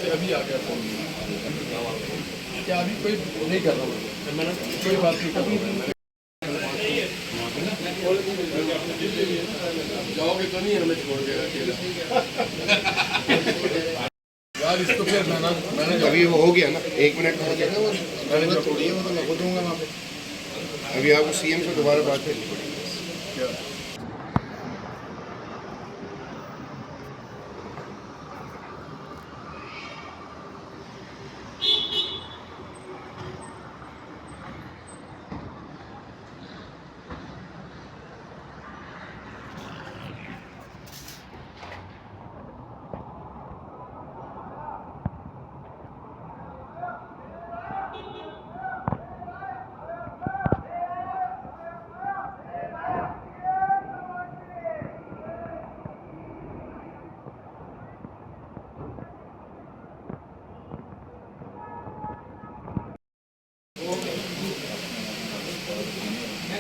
से अभी आ गया फोन। क्या अभी कोई नहीं कर रहा हूँ मैंने, कोई बात नहीं कर रहा हूँ। जाओगे तो नहीं हमें छोड़ देगा अकेला यार। इसको फिर मैंने अभी वो हो गया ना, 1 मिनट हो गया ना, वो मैंने जो थोड़ी है वो तो लगो दूंगा वहाँ पे। अभी आपको सीएम से दोबारा बात करनी पड़ेगी। क्या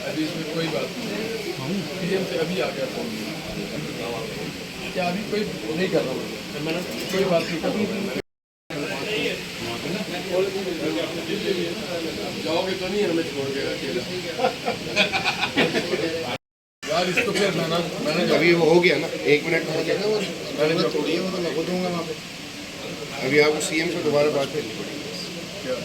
अभी इसमें कोई बात नहीं। पीएम से अभी आ गया फोन। क्या अभी कोई नहीं कर रहा हूँ मैंने, कोई बात नहीं कर रहा हूँ। जाओगे तो नहीं हमें छोड़ देगा अकेला यार। इसको फिर मैंने जो अभी वो हो गया ना, 1 मिनट हो गया ना, वो मैंने जो थोड़ी है वो तो लगो दूंगा वहाँ पे। अभी आपको सीएम से दोबारा बात करनी पड़ेगी। क्या